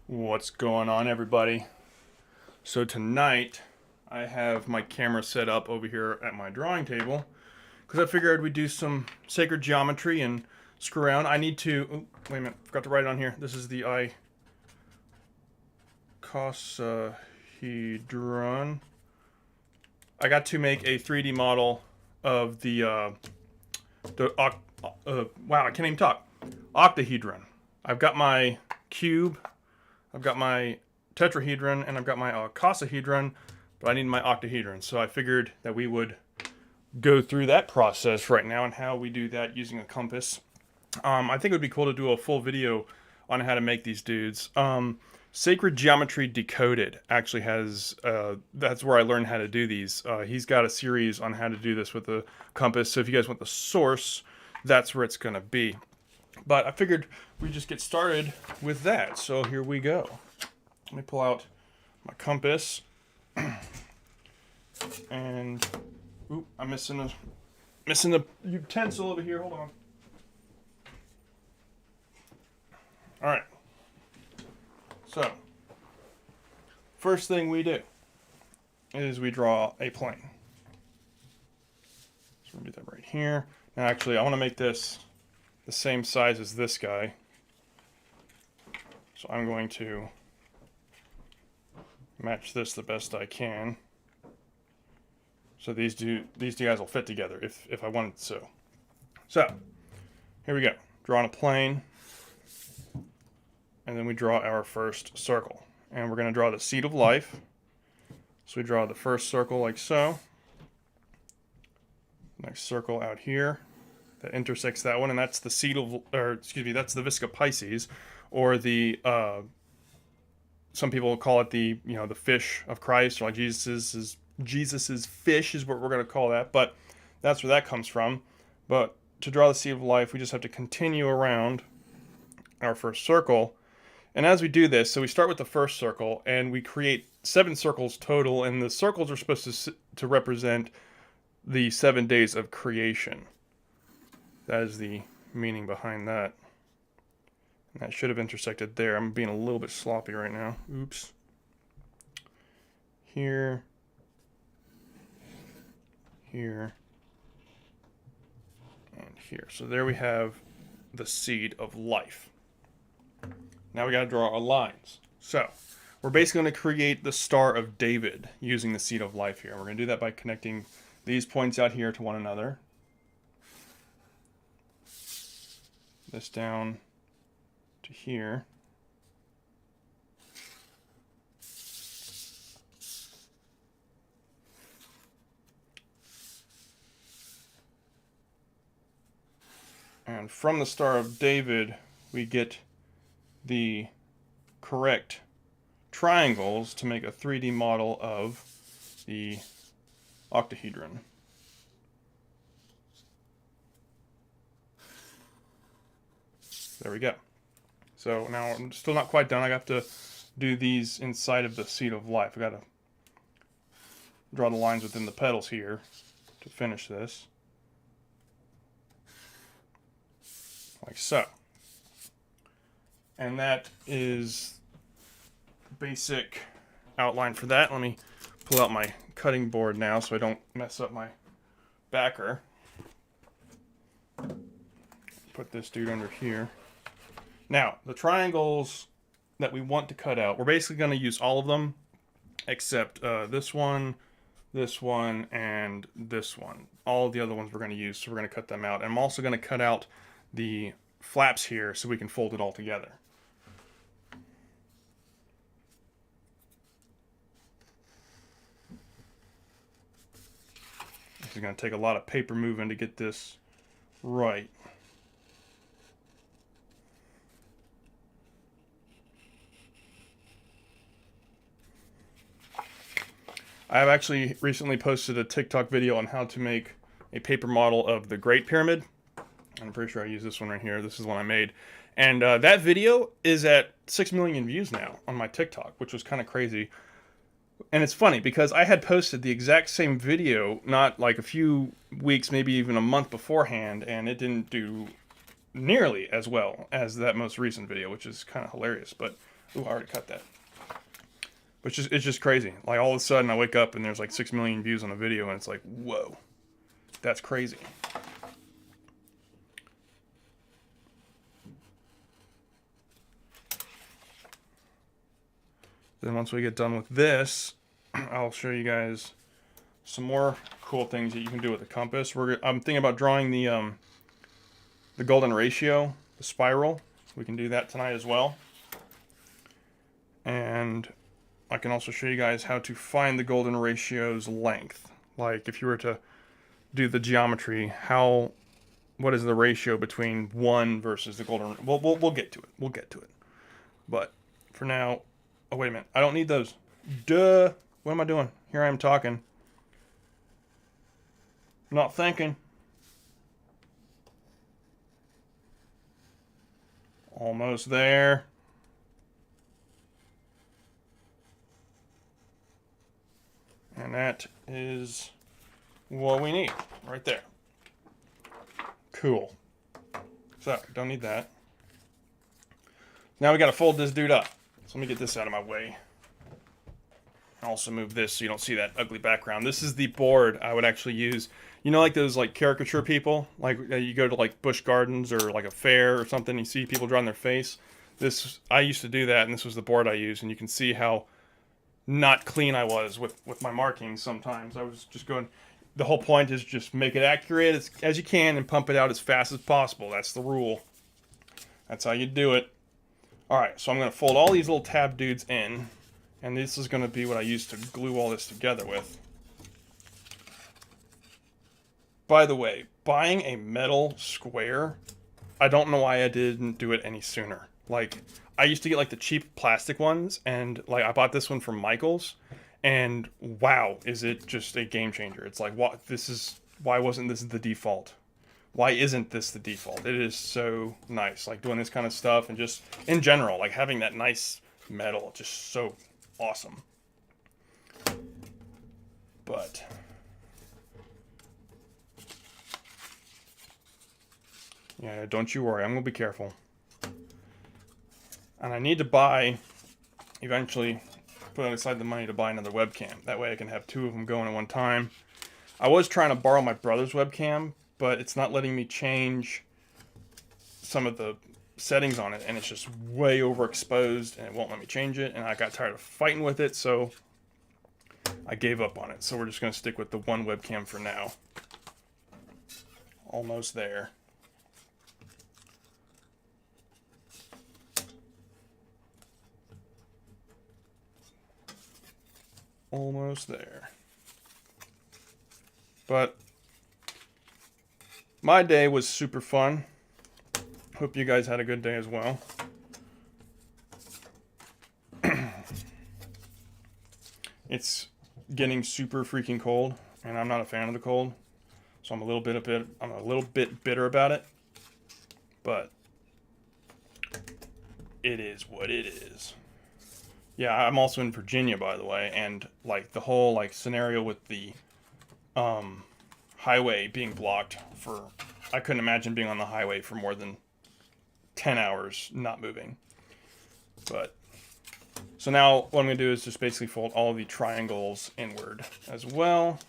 What's going on, everybody? So tonight I have my camera set up over here at my drawing table because I figured we'd do some sacred geometry and screw around. I need to, oh, wait a minute, forgot to write it on here. This is the Octahedron. I got to make a 3D model of wow, I can't even talk. Octahedron. I've got my cube, I've got my tetrahedron, and I've got my icosahedron, but I need my octahedron. So I figured that we would go through that process right now and how we do that using a compass. I think it would be cool to do a full video on how to make these dudes. Sacred Geometry Decoded actually has, that's where I learned how to do these. He's got a series on how to do this with the compass, so if you guys want the source, that's where it's going to be. But I figured we'd just get started with that, so here we go. Let me pull out my compass, and oop, I'm missing a utensil over here. Hold on. All right. So, first thing we do is we draw a plane. So we're gonna do that right here. Now, actually, I want to make this the same size as this guy. So I'm going to match this the best I can. So these two guys will fit together if I wanted so. So here we go. Drawing a plane, and then we draw our first circle. And we're going to draw the seed of life. So we draw the first circle like so. Next circle out here that intersects that one, and that's the seed of, or excuse me, that's the Visca Pisces, or the some people call it the the fish of Christ, or like Jesus's fish is what we're going to call that. But that's where that comes from. But to draw the seed of life, we just have to continue around our first circle. And as we do this, so we start with the first circle, and we create 7 circles total, and the circles are supposed to represent the 7 days of creation. That is the meaning behind that. And that should have intersected there. I'm being a little bit sloppy right now. Oops. Here. Here. And here. So there we have the seed of life. Now we got to draw our lines. So we're basically going to create the Star of David using the seed of life here. We're going to do that by connecting these points out here to one another. This down to here. And from the Star of David, we get the correct triangles to make a 3D model of the octahedron. There we go. So now I'm still not quite done. I have to do these inside of the seed of life. I got to draw the lines within the petals here to finish this. Like so. And that is the basic outline for that. Let me pull out my cutting board now so I don't mess up my backer. Put this dude under here. Now, the triangles that we want to cut out, we're basically going to use all of them except this one, and this one. All of the other ones we're going to use, so we're going to cut them out. And I'm also going to cut out the flaps here so we can fold it all together. This is going to take a lot of paper moving to get this right. I have actually recently posted a TikTok video on how to make a paper model of the Great Pyramid. I'm pretty sure I use this one right here. This is one I made. And that video is at 6 million views now on my TikTok, which was kind of crazy. And it's funny because I had posted the exact same video not like a few weeks, maybe even a month beforehand, and it didn't do nearly as well as that most recent video, which is kind of hilarious. But Ooh, I already cut that. But it's just crazy. Like all of a sudden I wake up and there's like 6 million views on a video and it's like, whoa, that's crazy. Then once we get done with this, I'll show you guys some more cool things that you can do with the compass. I'm thinking about drawing the golden ratio, the spiral. We can do that tonight as well. And I can also show you guys how to find the golden ratio's length. Like if you were to do the geometry, what is the ratio between 1 versus the golden? We'll get to it. We'll get to it. But for now, oh wait a minute, I don't need those. Duh. What am I doing? Here I am talking. Not thinking. Almost there. And that is what we need right there. Cool. So, don't need that. Now we got to fold this dude up. So let me get this out of my way. Also move this so you don't see that ugly background. This is the board I would actually use. You know, like those like caricature people, like you go to like Busch Gardens or like a fair or something, you see people drawing their face. I used to do that, and this was the board I used, and you can see how not clean I was with my markings sometimes. I was just going, the whole point is just make it accurate as you can and pump it out as fast as possible. That's the rule. That's how you do it. Alright, so I'm going to fold all these little tab dudes in, and this is going to be what I use to glue all this together with. By the way, buying a metal square, I don't know why I didn't do it any sooner. Like, I used to get like the cheap plastic ones, and like I bought this one from Michael's, and wow, is it just a game changer. It's like, why wasn't this the default? Why isn't this the default? It is so nice, like doing this kind of stuff, and just in general, like having that nice metal, just so awesome. But yeah, don't you worry, I'm gonna be careful. And I need to buy, eventually, put aside the money to buy another webcam. That way I can have 2 of them going at one time. I was trying to borrow my brother's webcam, but it's not letting me change some of the settings on it, and it's just way overexposed, and it won't let me change it, and I got tired of fighting with it, so I gave up on it. So we're just going to stick with the one webcam for now. Almost there. Almost there. But my day was super fun. Hope you guys had a good day as well. It's getting super freaking cold, and I'm not a fan of the cold, so I'm a little bit bitter about it. But it is what it is. Yeah, I'm also in Virginia, by the way, and like the whole like scenario with the highway being blocked for, I couldn't imagine being on the highway for more than 10 hours not moving. But so now what I'm going to do is just basically fold all of the triangles inward as well.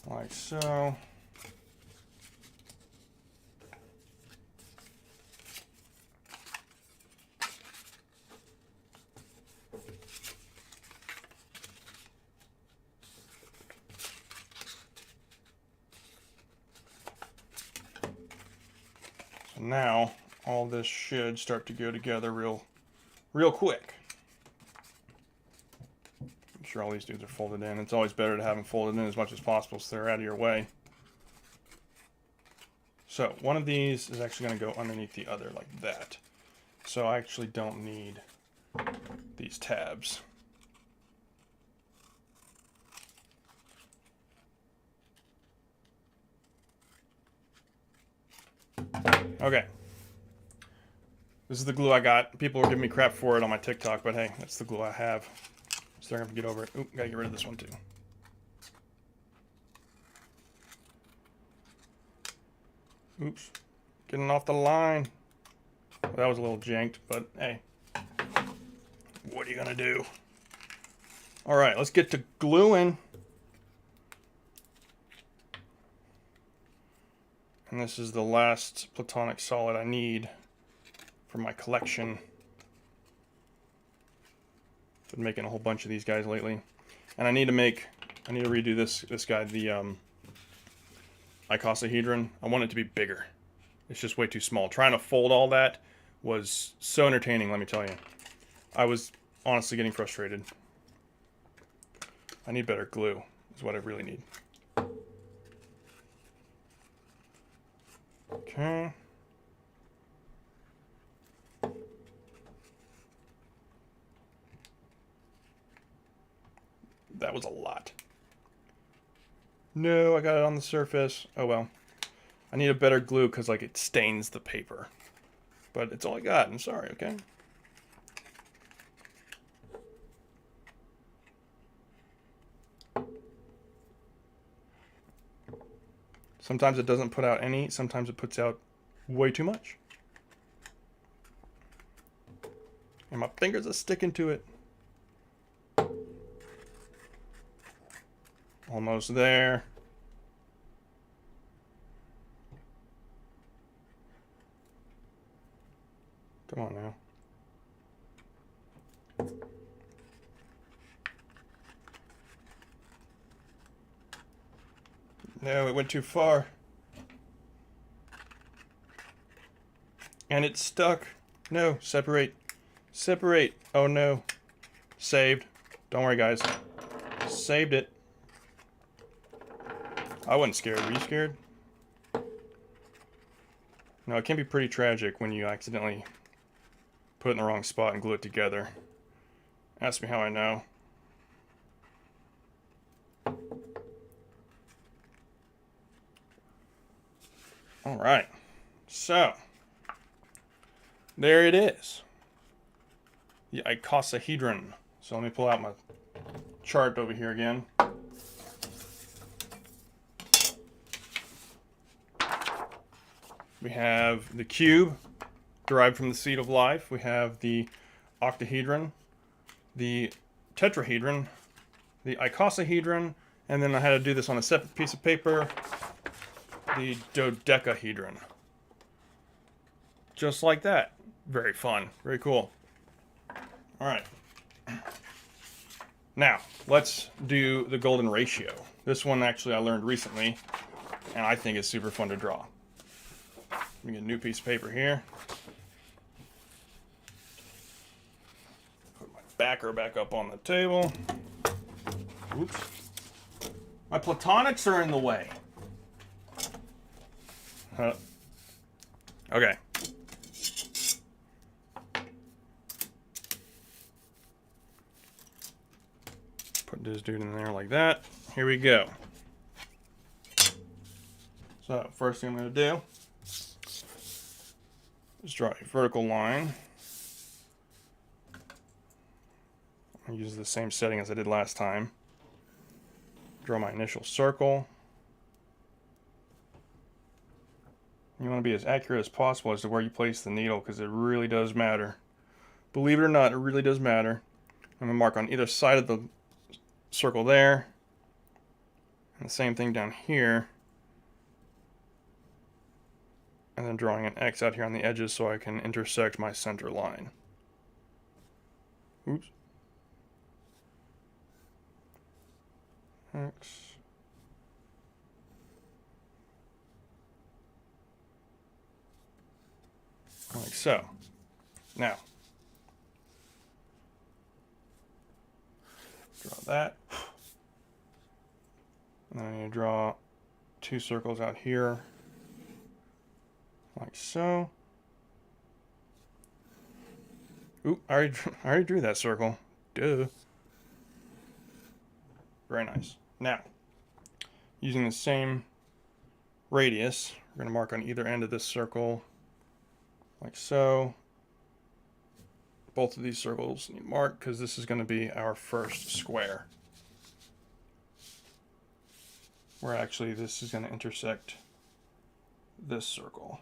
Like so. So now all this should start to go together real quick. I'm sure all these dudes are folded in. It's always better to have them folded in as much as possible so they're out of your way. So one of these is actually going to go underneath the other like that. So I actually don't need these tabs. Okay. This is the glue I got. People were giving me crap for it on my TikTok, but hey, that's the glue I have. So they're gonna have to get over it. Oop, gotta get rid of this one too. Oops, getting off the line. Well, that was a little janked, but hey, what are you gonna do? All right, let's get to gluing. And this is the last platonic solid I need for my collection. Been making a whole bunch of these guys lately, and I need to redo this guy, the icosahedron. I want it to be bigger. It's just way too small. Trying to fold all that was so entertaining, let me tell you. I was honestly getting frustrated. I need better glue, is what I really need. Okay. That was a lot. No, I got it on the surface. Oh well. I need a better glue because like it stains the paper. But it's all I got. I'm sorry, okay? Sometimes it doesn't put out any. Sometimes it puts out way too much. And my fingers are sticking to it. Almost there. Come on now. No, it went too far. And it's stuck. No, separate. Separate. Oh no. Saved. Don't worry, guys. Saved it. I wasn't scared. Were you scared? No, it can be pretty tragic when you accidentally put it in the wrong spot and glue it together. Ask me how I know. All right. So, there it is. The icosahedron. So let me pull out my chart over here again. We have the cube, derived from the seed of life. We have the octahedron, the tetrahedron, the icosahedron, and then I had to do this on a separate piece of paper, the dodecahedron. Just like that. Very fun. Very cool. All right. Now, let's do the golden ratio. This one actually I learned recently, and I think it's super fun to draw. Let me get a new piece of paper here. Put my backer back up on the table. Oops. My platonics are in the way. Okay. Put this dude in there like that. Here we go. So, first thing I'm going to do is draw a vertical line. I'll use the same setting as I did last time. Draw my initial circle. You want to be as accurate as possible as to where you place the needle because it really does matter. Believe it or not, it really does matter. I'm going to mark on either side of the circle there. And the same thing down here. And then drawing an X out here on the edges so I can intersect my center line. Oops. X. Like so. Now, draw that. And then I need to draw two circles out here. Like so. Ooh, I already drew that circle. Duh. Very nice. Now, using the same radius, we're going to mark on either end of this circle. Like so. both of these circles need marked because this is going to be our first square. Where actually this is going to intersect this circle.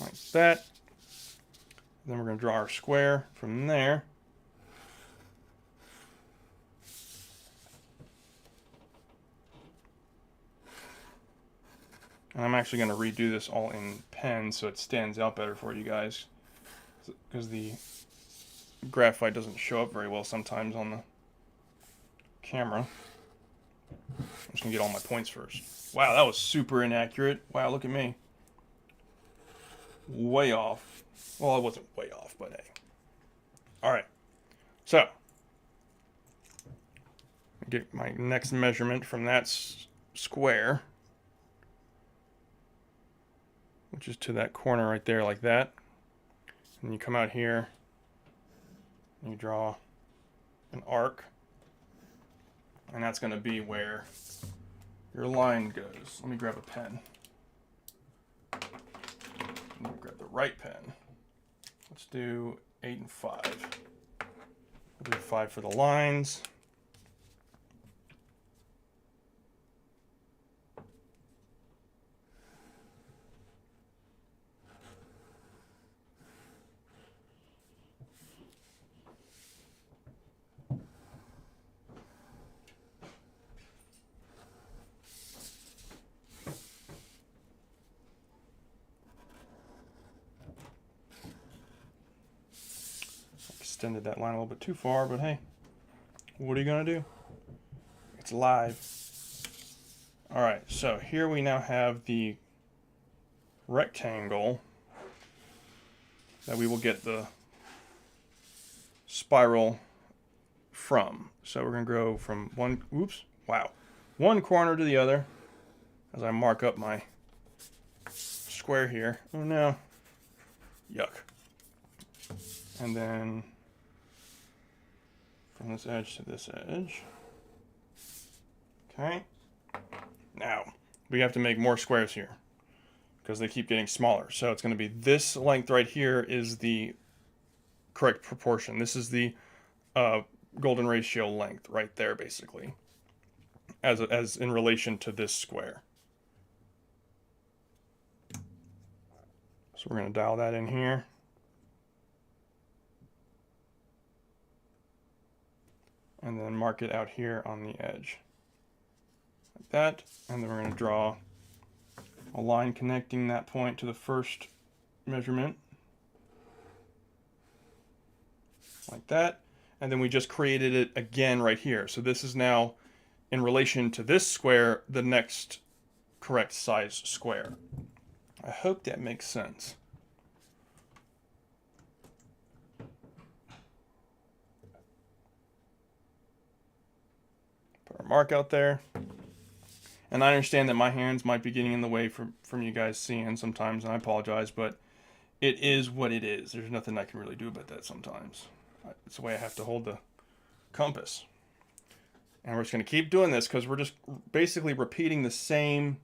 Like that. Then we're going to draw our square from there. And I'm actually going to redo this all in pen so it stands out better for you guys. Because the graphite doesn't show up very well sometimes on the camera. I'm just going to get all my points first. Wow, that was super inaccurate. Wow, look at me. Way off. Well, it wasn't way off, but hey. Alright. So, get my next measurement from that square. Which is to that corner right there, like that. And you come out here, and you draw an arc. And that's going to be where your line goes. Let me grab a pen. Let me grab the right pen. Let's do 8 and 5. We'll do 5 for the lines. Extended that line a little bit too far, but hey, what are you gonna do? It's live. All right, so here we now have the rectangle that we will get the spiral from. So we're gonna go from one corner to the other as I mark up my square here. Oh no, yuck. And then from this edge to this edge. Okay. Now, we have to make more squares here because they keep getting smaller. So it's going to be this length right here is the correct proportion. This is the golden ratio length right there, basically, as in relation to this square. So we're going to dial that in here. And then mark it out here on the edge. Like that. And then we're going to draw a line connecting that point to the first measurement. Like that. And then we just created it again right here. So this is now, in relation to this square, the next correct size square. I hope that makes sense. Put our mark out there. And I understand that my hands might be getting in the way from you guys seeing sometimes, and I apologize, but it is what it is. There's nothing I can really do about that sometimes. It's the way I have to hold the compass. And we're just going to keep doing this because we're just basically repeating the same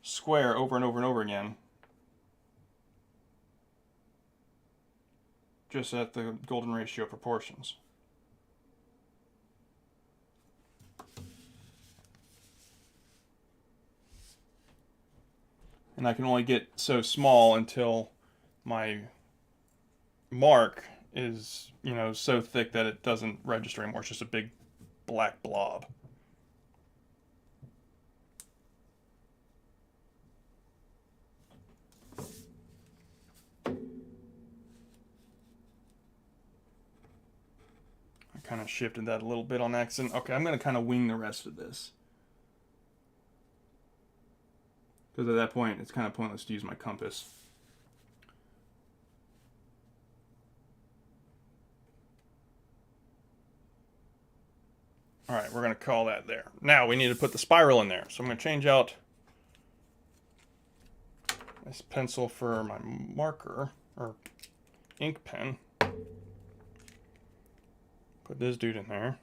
square over and over and over again. Just at the golden ratio proportions. And I can only get so small until my mark is, so thick that it doesn't register anymore. It's just a big black blob. I kind of shifted that a little bit on accident. Okay, I'm going to kind of wing the rest of this. Because at that point, it's kind of pointless to use my compass. All right, we're going to call that there. Now we need to put the spiral in there. So I'm going to change out this pencil for my marker, or ink pen. Put this dude in there.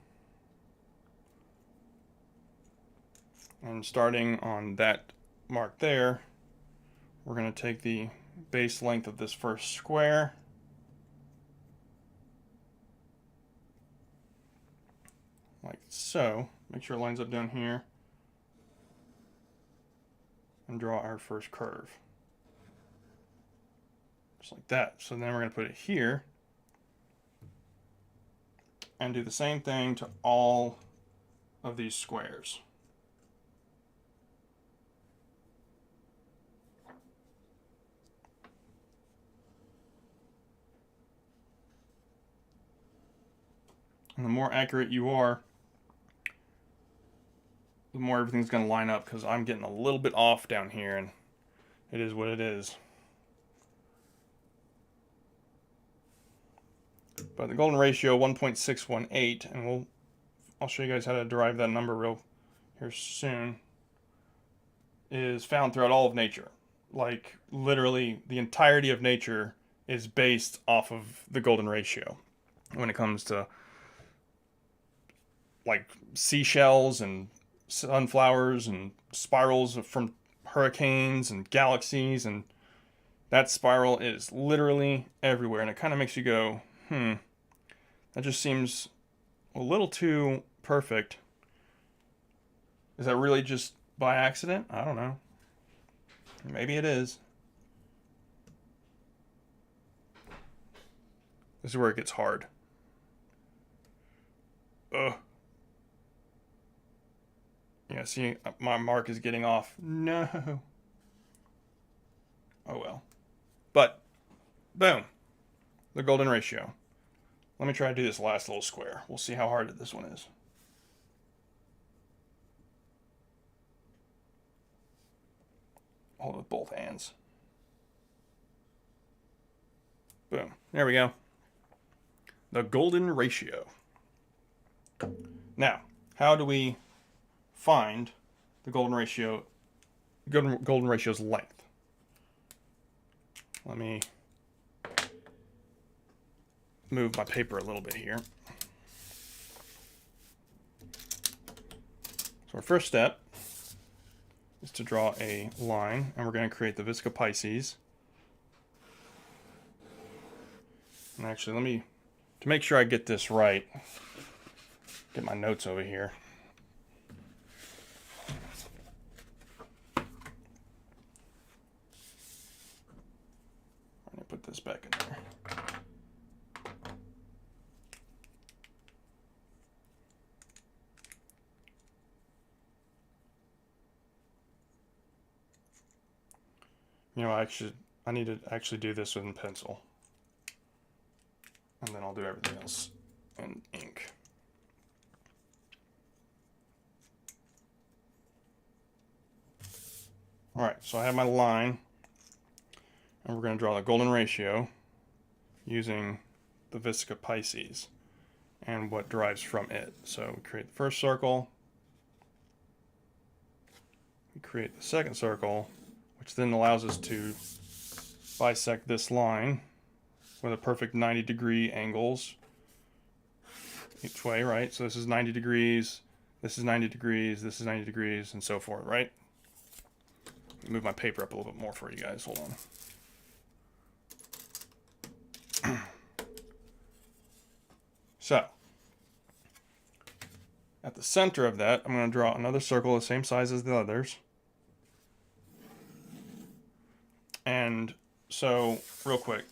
And starting on that mark there, we're going to take the base length of this first square, like so. Make sure it lines up down here, and draw our first curve. Just like that. So then we're going to put it here, and do the same thing to all of these squares. And the more accurate you are, the more everything's going to line up, because I'm getting a little bit off down here, and it is what it is. But the golden ratio 1.618, and I'll show you guys how to derive that number real here soon, is found throughout all of nature. Like literally the entirety of nature is based off of the golden ratio when it comes to like seashells and sunflowers and spirals from hurricanes and galaxies, and that spiral is literally everywhere, and it kind of makes you go, that just seems a little too perfect. Is that really just by accident? I don't know. Maybe it is. This is where it gets hard. Ugh. Yeah, see, my mark is getting off. No. Oh well. But, boom. The golden ratio. Let me try to do this last little square. We'll see how hard this one is. Hold it with both hands. Boom. There we go. The golden ratio. Now, how do we find the golden ratio's length? Let me move my paper a little bit here. So our first step is to draw a line, and we're going to create the Visca Pisces. And actually, to make sure I get this right, get my notes over here. I'm going to put this back in there. You know, I need to actually do this with pencil. And then I'll do everything else in ink. Alright, so I have my line, and we're going to draw the golden ratio using the Visca Pisces and what derives from it. So we create the first circle, we create the second circle, which then allows us to bisect this line with a perfect 90-degree angles each way, right? So this is 90 degrees, this is 90 degrees, this is 90 degrees, and so forth, right? Move my paper up a little bit more for you guys. Hold on. So, at the center of that, I'm going to draw another circle the same size as the others. And so, real quick,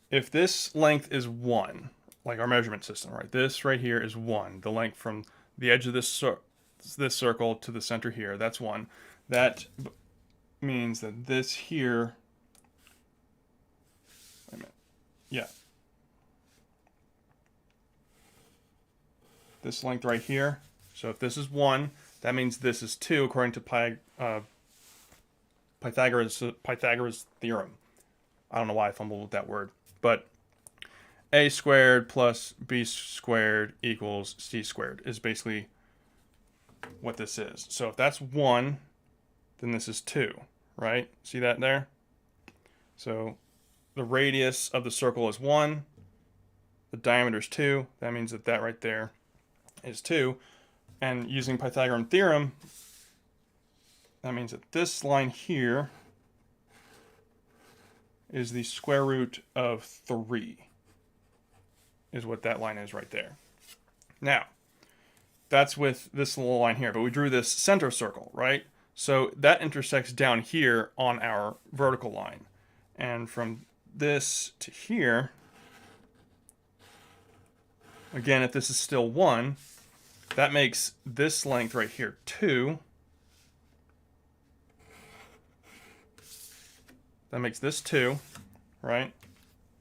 if this length is 1, like our measurement system, right? This right here is 1. The length from the edge of this circle to the center here, that's 1. That means that this here, wait a minute, yeah. This length right here, so if this is 1, that means this is 2 according to Pythagoras theorem. I don't know why I fumbled with that word, but a squared plus b squared equals c squared is basically what this is. So if that's 1, then this is 2, right? See that there? So the radius of the circle is 1, the diameter is 2. That means that right there is 2. And using Pythagorean theorem, that means that this line here is the square root of 3, is what that line is right there. Now, that's with this little line here, but we drew this center circle, right? So that intersects down here on our vertical line. And from this to here, again, if this is still 1, that makes this length right here 2. That makes this 2, right?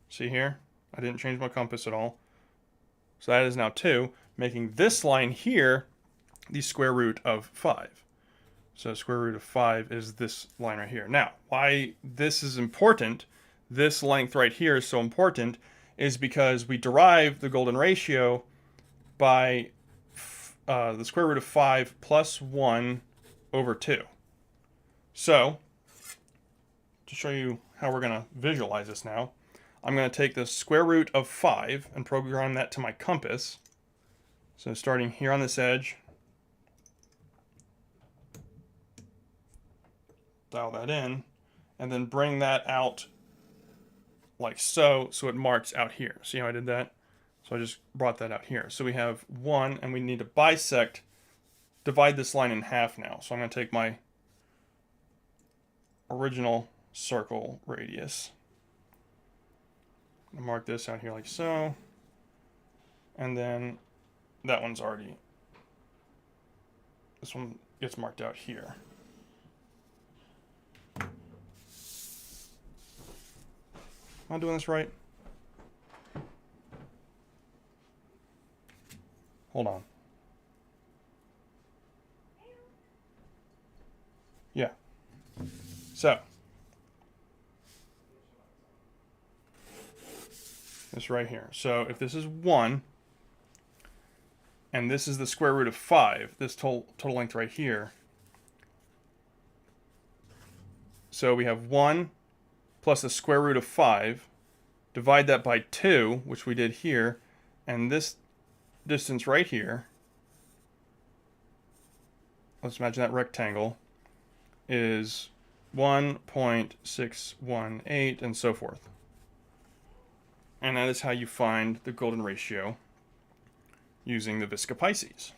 See here? I didn't change my compass at all. So that is now 2, making this line here the square root of 5. So square root of 5 is this line right here. Now, why this is important, this length right here is so important, is because we derive the golden ratio by the square root of 5 plus 1 over 2. So, to show you how we're going to visualize this now, I'm going to take the square root of 5 and program that to my compass. So starting here on this edge, dial that in, and then bring that out like so it marks out here. See how I did that? So I just brought that out here. So we have 1, and we need to bisect, divide this line in half now. So I'm going to take my original circle radius, and mark this out here like so, and then that one's already, this one gets marked out here. Am I doing this right? Hold on. Yeah. So, this right here. So if this is 1, and this is the square root of 5, this total length right here. So we have 1 plus the square root of 5, divide that by 2, which we did here, and this distance right here, let's imagine that rectangle, is 1.618 and so forth. And that is how you find the golden ratio using the Visca Pisces.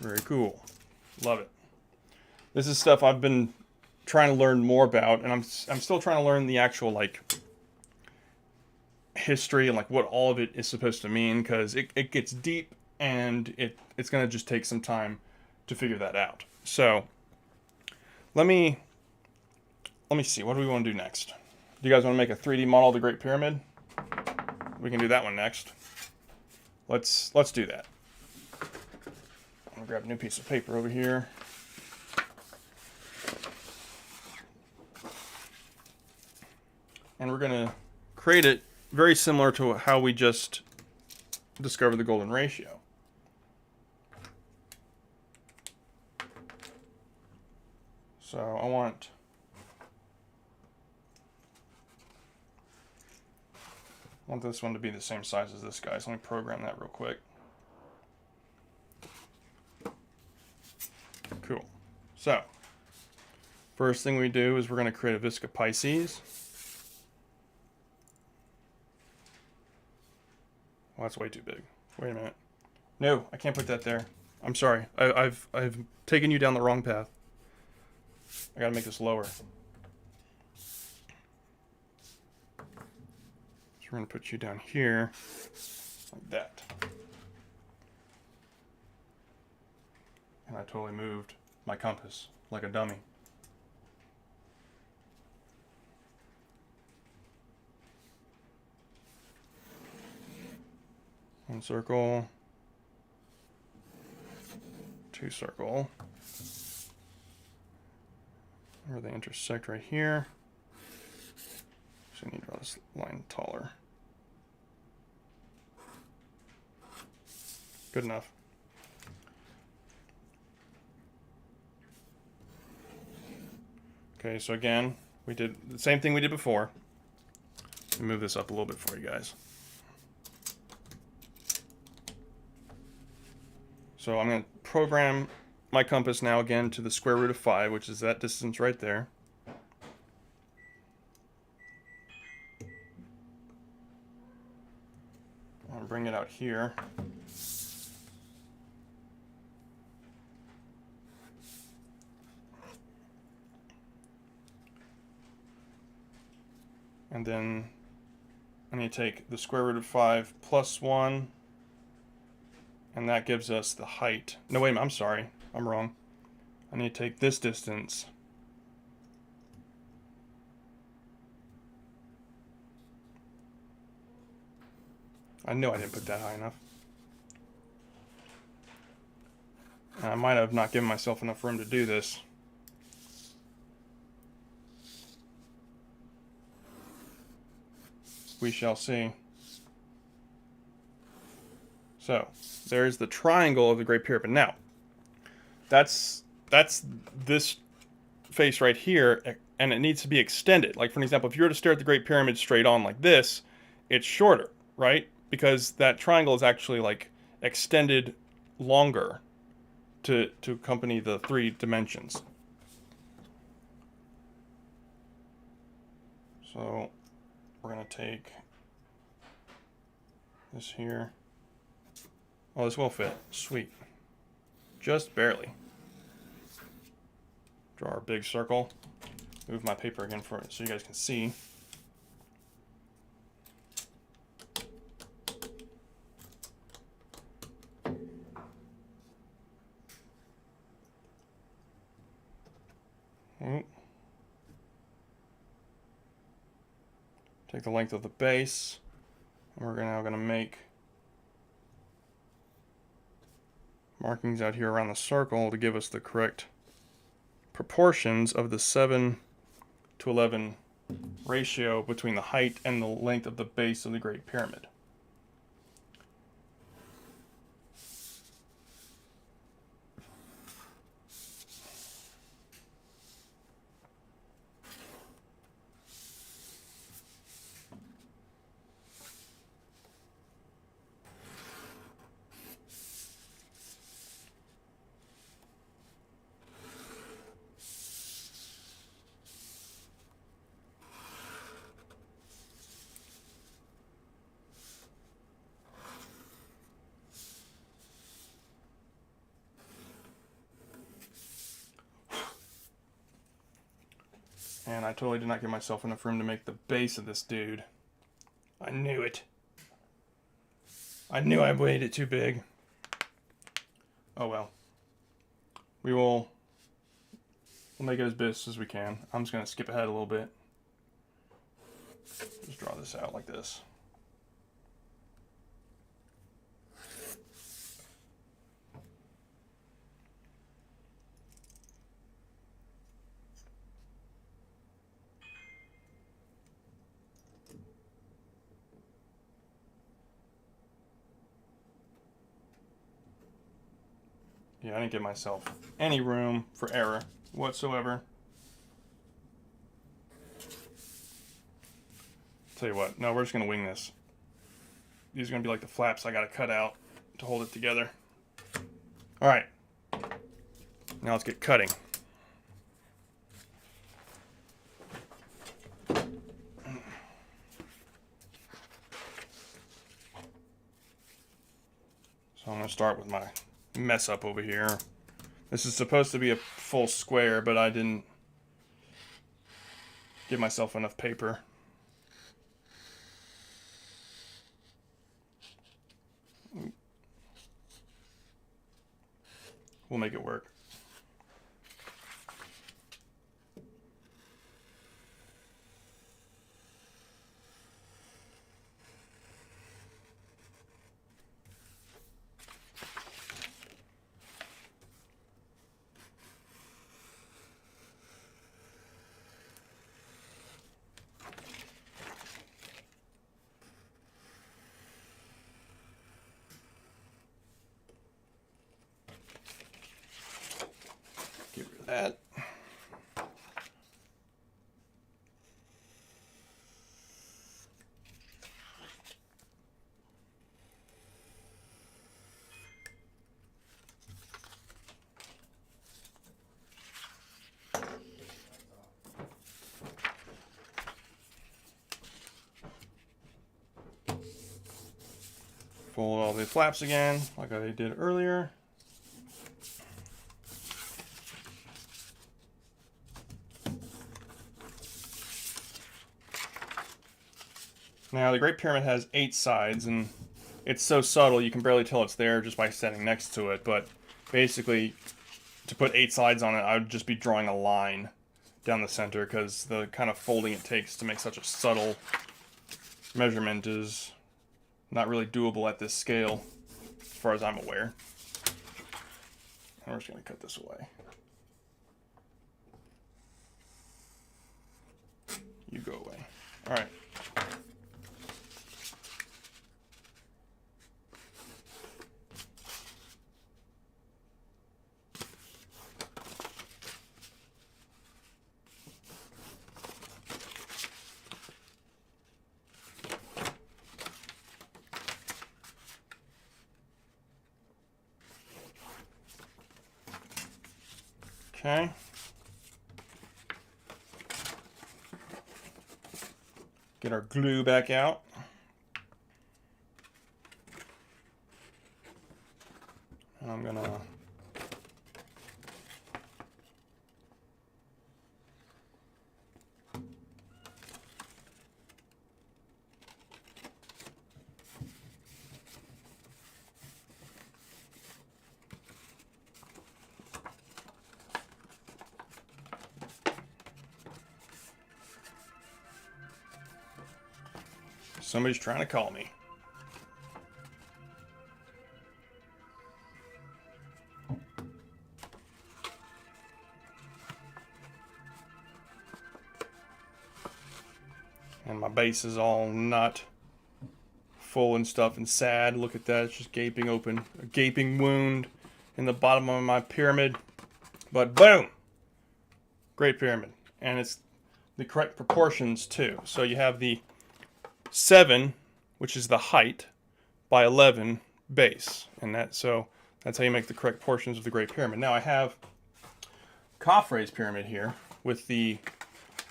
Very cool. Love it. This is stuff I've been trying to learn more about, and I'm still trying to learn the actual like history and like what all of it is supposed to mean, because it gets deep, and it's going to just take some time to figure that out. So let me see, what do we want to do next? Do you guys want to make a 3D model of the Great Pyramid? We can do that one next. Let's do that. I'm gonna grab a new piece of paper over here. And we're gonna create it very similar to how we just discovered the golden ratio. So I want this one to be the same size as this guy, so let me program that real quick. Cool. So, first thing we do is we're going to create a Visca Pisces. Well, that's way too big. Wait a minute. No, I can't put that there. I'm sorry. I've taken you down the wrong path. I gotta make this lower. So we're gonna put you down here, like that. And I totally moved my compass like a dummy. One circle, two circle. Where they intersect right here. So I need to draw this line taller. Good enough. Okay, so again, we did the same thing we did before. Let me move this up a little bit for you guys. So I'm going to program my compass now again to the square root of 5, which is that distance right there. I'll bring it out here. And then I need to take the square root of 5 plus 1, and that gives us the height. No, wait a minute, I'm sorry. I'm wrong. I need to take this distance. I knew I didn't put that high enough. And I might have not given myself enough room to do this. We shall see. So, there's the triangle of the Great Pyramid. Now, that's this face right here, and it needs to be extended. Like, for example, if you were to stare at the Great Pyramid straight on like this, it's shorter, right? Because that triangle is actually like extended longer to accompany the 3 dimensions. So we're going to take this here. Oh, this will fit. Sweet. Just barely. Draw our big circle. Move my paper again for it so you guys can see. Take the length of the base, and we're now going to make markings out here around the circle to give us the correct proportions of the 7:11 ratio between the height and the length of the base of the Great Pyramid. And I totally did not give myself enough room to make the base of this dude. I knew it. I knew I made it too big. Oh well. We'll make it as best as we can. I'm just going to skip ahead a little bit. Just draw this out like this. Yeah, I didn't give myself any room for error whatsoever. Tell you what, no, we're just going to wing this. These are going to be like the flaps I got to cut out to hold it together. All right. Now let's get cutting. So I'm going to start with my mess up over here. This is supposed to be a full square, but I didn't give myself enough paper. We'll make it work. Get rid of that. Fold all the flaps again, like I did earlier. Now, the Great Pyramid has 8 sides, and it's so subtle you can barely tell it's there just by standing next to it, but basically, to put 8 sides on it, I would just be drawing a line down the center, because the kind of folding it takes to make such a subtle measurement is not really doable at this scale, as far as I'm aware. And we're just going to cut this away. You go away. Alright. Okay. Get our glue back out. And I'm gonna somebody's trying to call me. And my base is all not full and stuff and sad. Look at that, it's just gaping open. A gaping wound in the bottom of my pyramid. But boom! Great Pyramid. And it's the correct proportions too. So you have the 7, which is the height, by 11 base, and that's how you make the correct portions of the Great Pyramid. Now I have Khafre's pyramid here with the,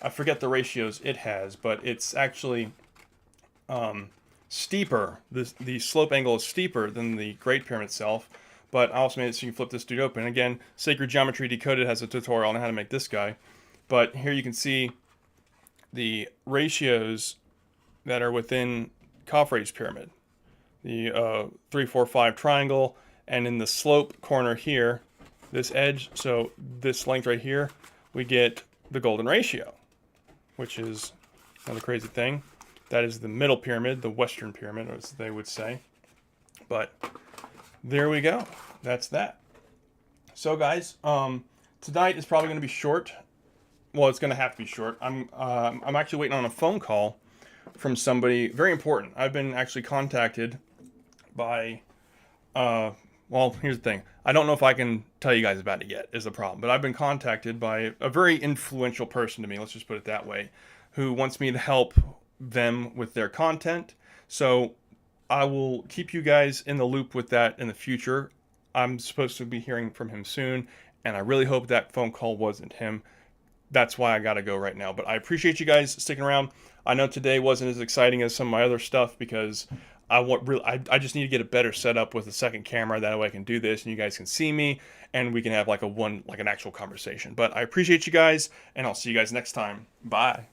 I forget the ratios it has, but it's actually steeper. The slope angle is steeper than the Great Pyramid itself, but I also made it so you can flip this dude open. Again, Sacred Geometry Decoded has a tutorial on how to make this guy, but here you can see the ratios that are within Khafre's pyramid. The 3, 4, 5 triangle, and in the slope corner here, this edge, so this length right here, we get the golden ratio, which is another crazy thing. That is the middle pyramid, the Western pyramid, as they would say. But there we go. That's that. So guys, tonight is probably going to be short. Well, it's going to have to be short. I'm actually waiting on a phone call from somebody very important. I've been actually contacted by, well, here's the thing. I don't know if I can tell you guys about it yet, is the problem. But I've been contacted by a very influential person to me, let's just put it that way, who wants me to help them with their content. So I will keep you guys in the loop with that in the future. I'm supposed to be hearing from him soon, and I really hope that phone call wasn't him. That's why I gotta go right now. But I appreciate you guys sticking around. I know today wasn't as exciting as some of my other stuff because I just need to get a better setup with a second camera. That way I can do this and you guys can see me and we can have like an actual conversation. But I appreciate you guys, and I'll see you guys next time. Bye.